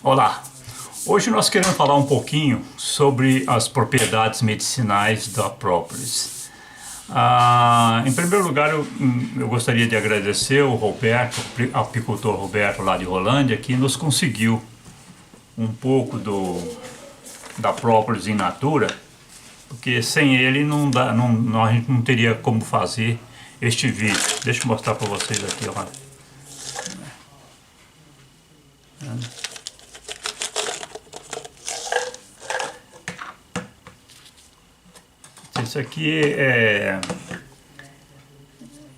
Olá! Hoje nós queremos falar um pouquinho sobre as propriedades medicinais da própolis. Em primeiro lugar, eu gostaria de agradecer o Roberto, o apicultor Roberto lá de Rolândia, que nos conseguiu um pouco da própolis in natura, porque sem ele a gente não teria como fazer este vídeo. Deixa eu mostrar para vocês aqui, ó. Isso aqui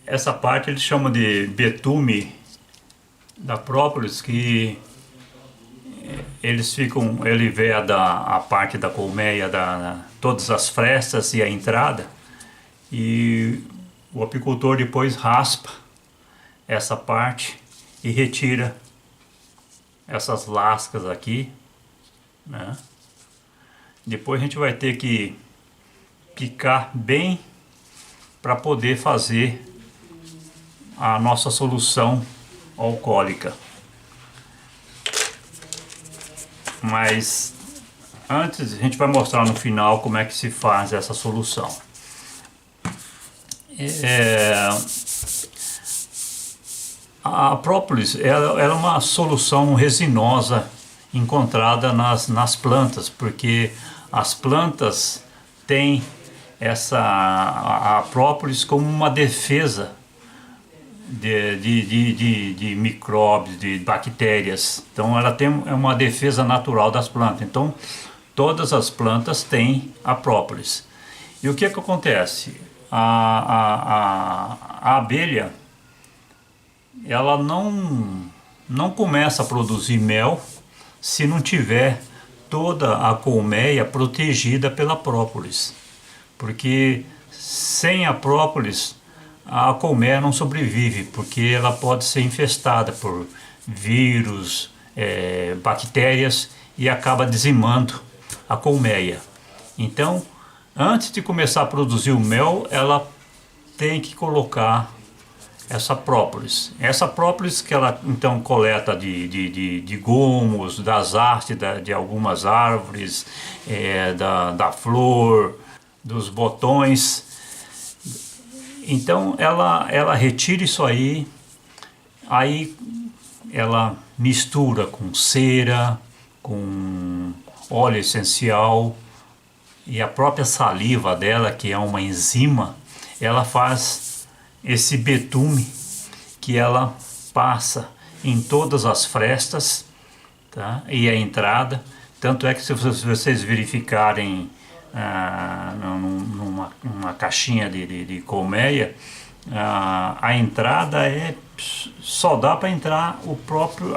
essa parte eles chamam de betume da própolis, que ele veda a parte da colmeia, todas as frestas e a entrada, e o apicultor depois raspa essa parte e retira essas lascas aqui, né? Depois a gente vai ter que picar bem para poder fazer a nossa solução alcoólica. Mas antes a gente vai mostrar no final como é que se faz essa solução. A própolis ela é uma solução resinosa encontrada nas plantas, porque as plantas têm a própolis como uma defesa de micróbios, de bactérias. Então ela tem uma defesa natural das plantas. Então todas as plantas têm a própolis. E o que acontece? A abelha, ela não começa a produzir mel se não tiver toda a colmeia protegida pela própolis, porque sem a própolis a colmeia não sobrevive, porque ela pode ser infestada por vírus, bactérias, e acaba dizimando a colmeia. Então, antes de começar a produzir o mel, ela tem que colocar essa própolis. Essa própolis que ela então coleta de gomos, das hastes de algumas árvores, da flor, dos botões. Então ela retira isso aí ela mistura com cera, com óleo essencial, e a própria saliva dela, que é uma enzima, ela faz esse betume que ela passa em todas as frestas, tá? E a entrada. Tanto é que se vocês verificarem numa caixinha de colmeia, a entrada só dá para entrar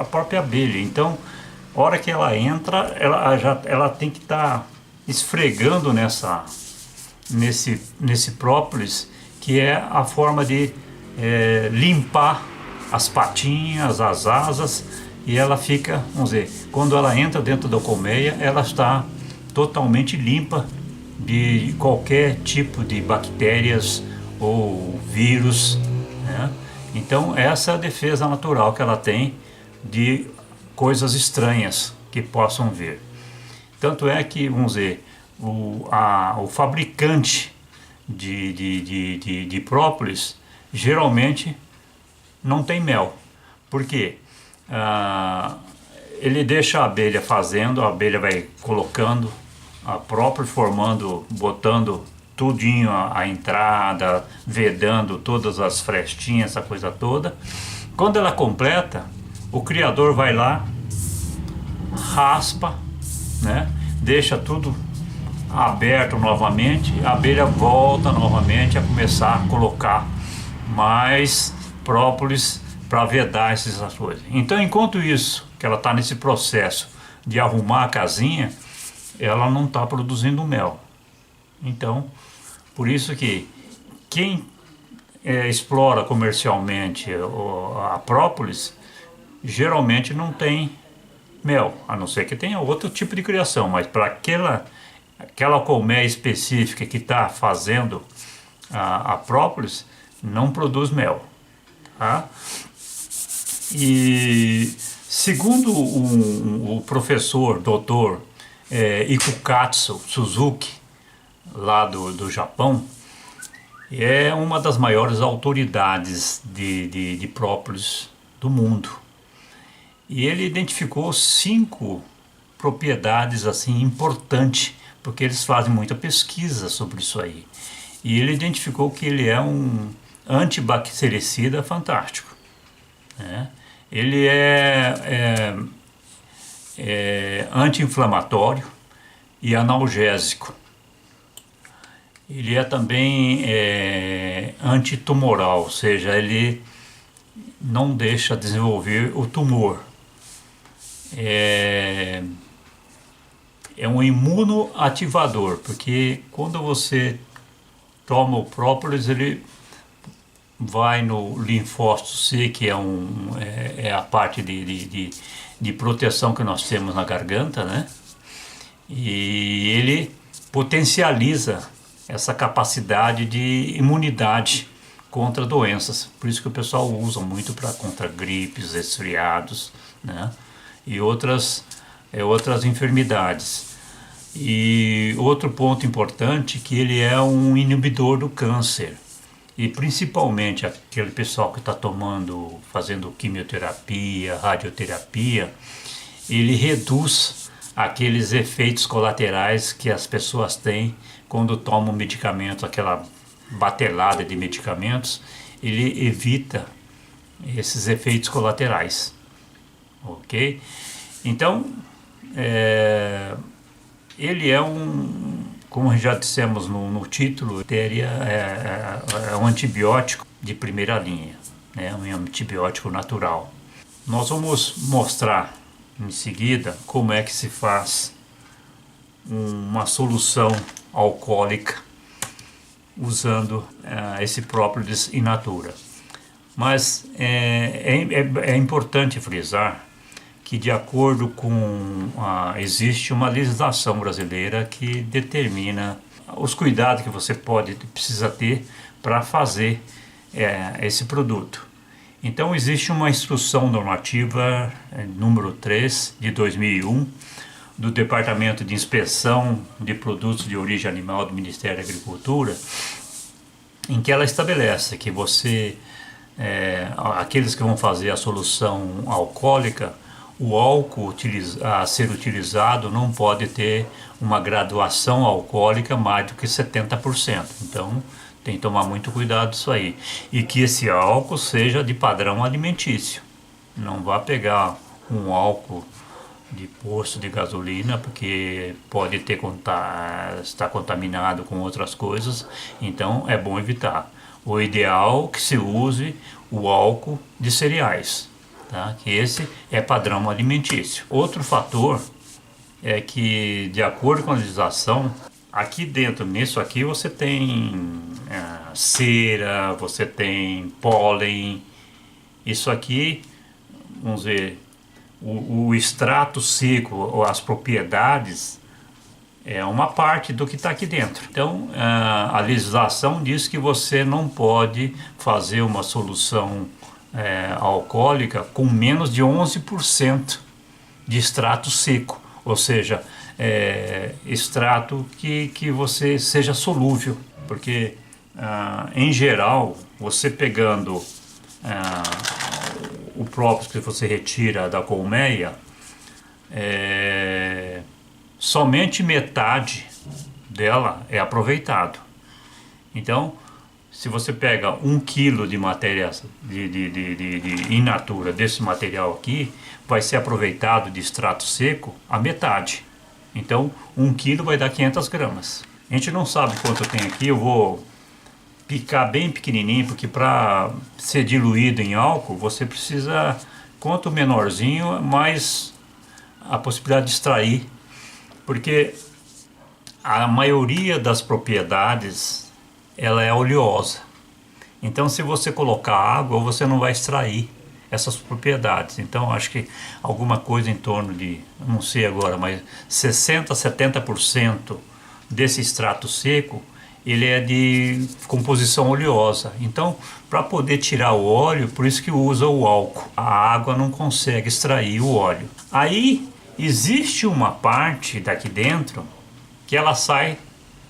a própria abelha. Então, a hora que ela entra, ela tem que estar esfregando nesse própolis, que é a forma de limpar as patinhas, as asas, e ela fica, vamos dizer, quando ela entra dentro da colmeia, ela está totalmente limpa de qualquer tipo de bactérias ou vírus, né? Então essa é a defesa natural que ela tem de coisas estranhas que possam vir. Tanto é que, vamos dizer, o fabricante de própolis geralmente não tem mel. Por quê? Ele deixa a abelha fazendo, a abelha vai colocando a própolis, botando tudinho a entrada, vedando todas as frestinhas, essa coisa toda. Quando ela completa, o criador vai lá, raspa, né? Deixa tudo aberto novamente, a abelha volta novamente a começar a colocar mais própolis para vedar essas coisas. Então, enquanto isso, que ela está nesse processo de arrumar a casinha, ela não está produzindo mel. Então, por isso que quem explora comercialmente a própolis, geralmente não tem mel, a não ser que tenha outro tipo de criação, mas para aquela colmeia específica que está fazendo a própolis, não produz mel, tá? E Segundo o professor doutor Ikukatsu Suzuki, lá do Japão, é uma das maiores autoridades de própolis do mundo. E ele identificou 5 propriedades assim importantes, porque eles fazem muita pesquisa sobre isso aí. E ele identificou que ele é um antibactericida fantástico, né? Ele é anti-inflamatório e analgésico. Ele é também antitumoral, ou seja, ele não deixa desenvolver o tumor. É um imunoativador, porque quando você toma o própolis, ele vai no linfócito C, que é a parte de proteção que nós temos na garganta, né? E ele potencializa essa capacidade de imunidade contra doenças. Por isso que o pessoal usa muito contra gripes, resfriados, né? E outras enfermidades. E outro ponto importante, que ele é um inibidor do câncer. E principalmente aquele pessoal que está fazendo quimioterapia, radioterapia, ele reduz aqueles efeitos colaterais que as pessoas têm quando tomam medicamento, aquela batelada de medicamentos. Ele evita esses efeitos colaterais, ok? Então, ele é como já dissemos no título, é um antibiótico de primeira linha, né? Um antibiótico natural. Nós vamos mostrar em seguida como é que se faz uma solução alcoólica usando esse própolis in natura. Mas é importante frisar que, de acordo com existe uma legislação brasileira que determina os cuidados que você precisa ter para fazer esse produto. Então existe uma instrução normativa número 3 de 2001 do Departamento de Inspeção de Produtos de Origem Animal do Ministério da Agricultura, em que ela estabelece que aqueles que vão fazer a solução alcoólica, o álcool a ser utilizado não pode ter uma graduação alcoólica mais do que 70%. Então, tem que tomar muito cuidado disso aí. E que esse álcool seja de padrão alimentício. Não vá pegar um álcool de posto de gasolina, porque pode estar contaminado com outras coisas. Então, é bom evitar. O ideal é que se use o álcool de cereais, tá? Que esse é padrão alimentício. Outro fator é que, de acordo com a legislação, aqui dentro, nisso aqui, você tem cera, você tem pólen. Isso aqui, vamos ver, o extrato seco, ou as propriedades, é uma parte do que está aqui dentro. Então, a legislação diz que você não pode fazer uma solução alcoólica com menos de 11% de extrato seco, ou seja, extrato que você seja solúvel, porque em geral, você pegando o própolis que você retira da colmeia, somente metade dela é aproveitado. Então, se você pega 1 quilo de matéria in natura desse material aqui, vai ser aproveitado de extrato seco a metade. Então, 1 quilo vai dar 500 gramas. A gente não sabe quanto tem aqui, eu vou picar bem pequenininho, porque para ser diluído em álcool, você precisa, quanto menorzinho, mais a possibilidade de extrair, porque a maioria das propriedades ela é oleosa. Então, se você colocar água, você não vai extrair essas propriedades. Então, acho que alguma coisa em torno de, não sei agora, mas 60% a 70% desse extrato seco, ele é de composição oleosa. Então, para poder tirar o óleo, por isso que usa o álcool. A água não consegue extrair o óleo. Aí existe uma parte daqui dentro que ela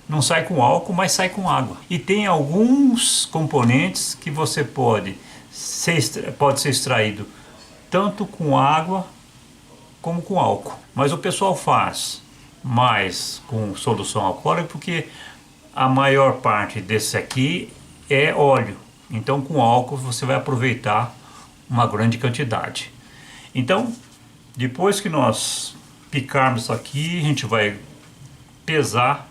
não sai com álcool, mas sai com água. E tem alguns componentes que você pode ser extraído tanto com água como com álcool. Mas o pessoal faz mais com solução alcoólica porque a maior parte desse aqui é óleo. Então com álcool você vai aproveitar uma grande quantidade. Então, depois que nós picarmos isso aqui, a gente vai pesar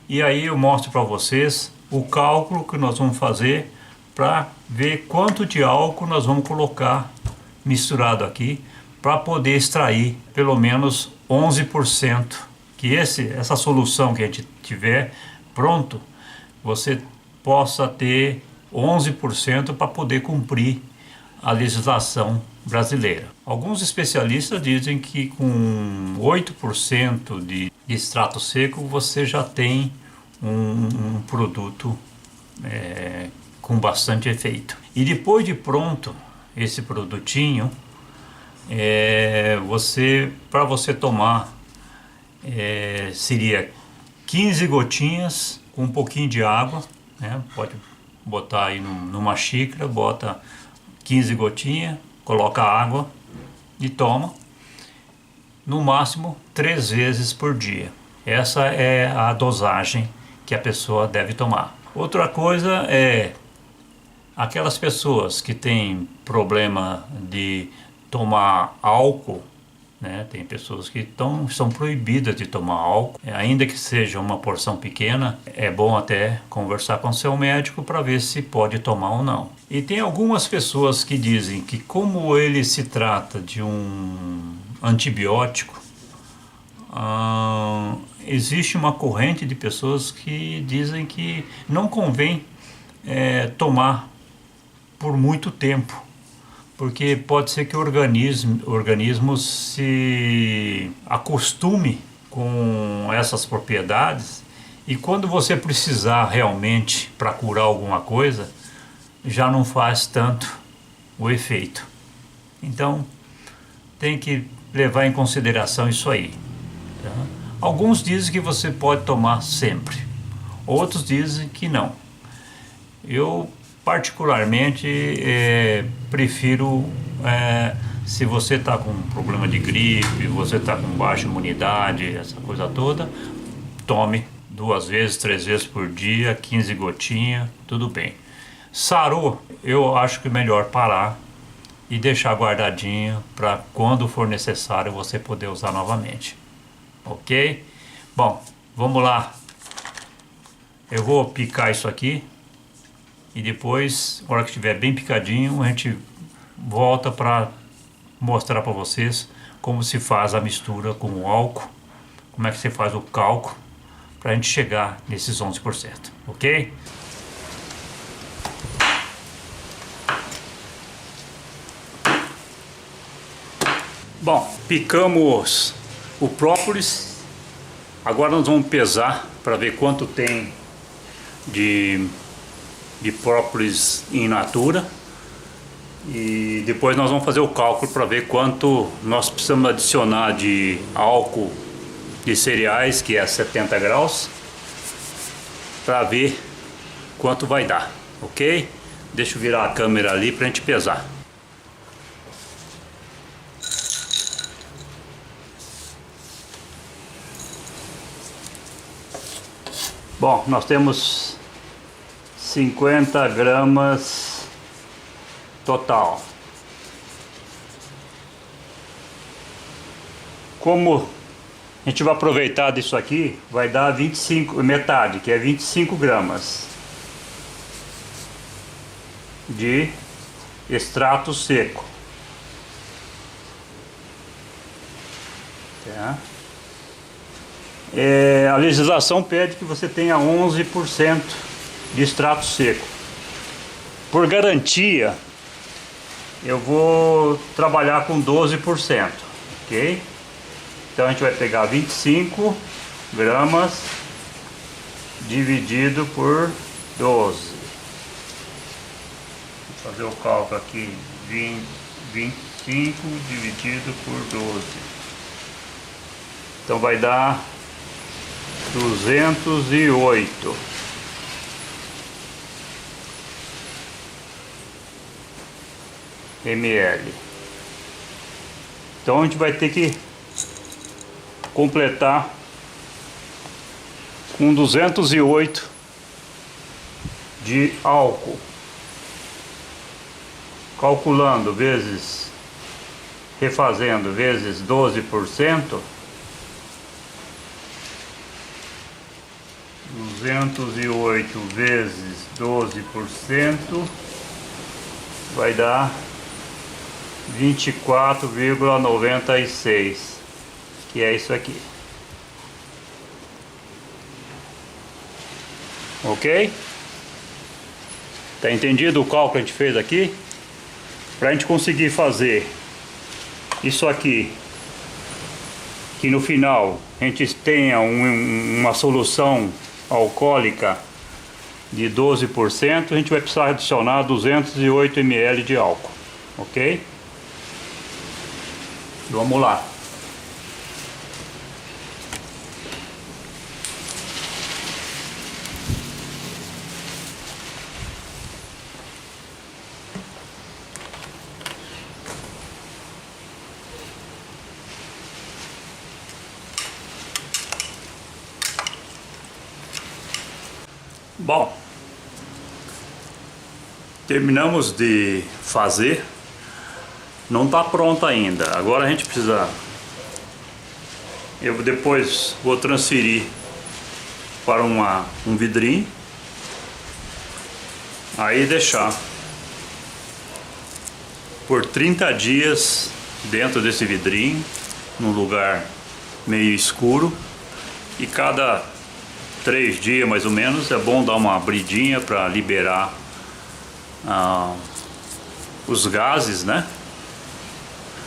e aí eu mostro para vocês o cálculo que nós vamos fazer para ver quanto de álcool nós vamos colocar misturado aqui para poder extrair pelo menos 11%, que essa solução que a gente tiver pronto, você possa ter 11% para poder cumprir a legislação brasileira. Alguns especialistas dizem que com 8% de extrato seco você já tem um produto com bastante efeito. E depois de pronto esse produtinho, para você tomar, seria 15 gotinhas com um pouquinho de água, né? Pode botar aí numa xícara, bota 15 gotinhas, coloca água e toma, no máximo 3 vezes por dia. Essa é a dosagem que a pessoa deve tomar. Outra coisa é aquelas pessoas que têm problema de tomar álcool, né? Tem pessoas que são proibidas de tomar álcool, ainda que seja uma porção pequena. É bom até conversar com seu médico para ver se pode tomar ou não. E tem algumas pessoas que dizem que como ele se trata de um antibiótico, existe uma corrente de pessoas que dizem que não convém tomar por muito tempo, porque pode ser que o organismo se acostume com essas propriedades e quando você precisar realmente para curar alguma coisa, já não faz tanto o efeito. Então, tem que levar em consideração isso aí. Tá? Alguns dizem que você pode tomar sempre, outros dizem que não. Eu particularmente prefiro, se você está com problema de gripe, você está com baixa imunidade, essa coisa toda, tome 2 vezes, 3 vezes por dia, 15 gotinhas, tudo bem. Sarou, eu acho que é melhor parar e deixar guardadinho para quando for necessário você poder usar novamente. Ok? Bom, vamos lá. Eu vou picar isso aqui. E depois, na hora que estiver bem picadinho, a gente volta para mostrar para vocês como se faz a mistura com o álcool, como é que você faz o cálculo para a gente chegar nesses 11%, ok? Bom, picamos o própolis, agora nós vamos pesar para ver quanto tem de própolis in natura e depois nós vamos fazer o cálculo para ver quanto nós precisamos adicionar de álcool de cereais, que é 70 graus, para ver quanto vai dar, ok? Deixa eu virar a câmera ali para a gente pesar. Bom, nós temos 50 gramas total. Como a gente vai aproveitar disso aqui, vai dar 25, metade, que é 25 gramas de extrato seco. Tá? A legislação pede que você tenha 11% de extrato seco. Por garantia, eu vou trabalhar com 12%, ok? Então a gente vai pegar 25 gramas dividido por 12. Vou fazer o cálculo aqui. 25 dividido por 12. Então vai dar 208 ml. Então a gente vai ter que completar com 208 de álcool, calculando vezes, refazendo vezes 12%, 208 vezes 12% vai dar 24,96, que é isso aqui. Ok? Tá entendido o cálculo que a gente fez aqui? Para a gente conseguir fazer isso aqui, que no final a gente tenha uma solução alcoólica de 12%, a gente vai precisar adicionar 208 ml de álcool. Ok? Vamos lá. Bom, terminamos de fazer. Não está pronto ainda. Agora a gente precisa... Eu depois vou transferir para um vidrinho. Aí deixar por 30 dias dentro desse vidrinho, num lugar meio escuro. E cada 3 dias mais ou menos é bom dar uma abridinha para liberar os gases, né?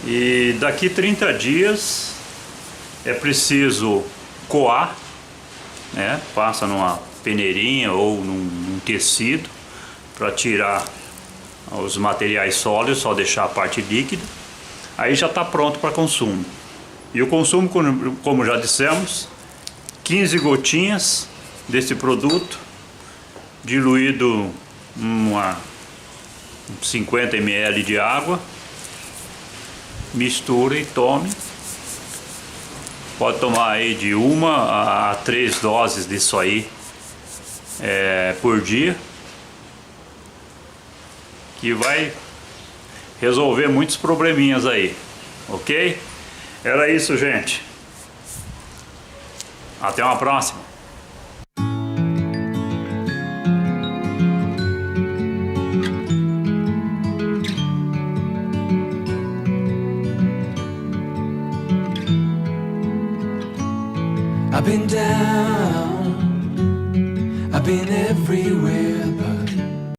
E daqui 30 dias é preciso coar, né? Passa numa peneirinha ou num tecido para tirar os materiais sólidos, só deixar a parte líquida. Aí já está pronto para consumo. E o consumo, como já dissemos, 15 gotinhas desse produto diluído em 50 ml de água. Mistura e tome. Pode tomar aí de 1 a 3 doses disso aí por dia, que vai resolver muitos probleminhas aí, ok? Era isso, gente. Até uma próxima. I've been down, I've been everywhere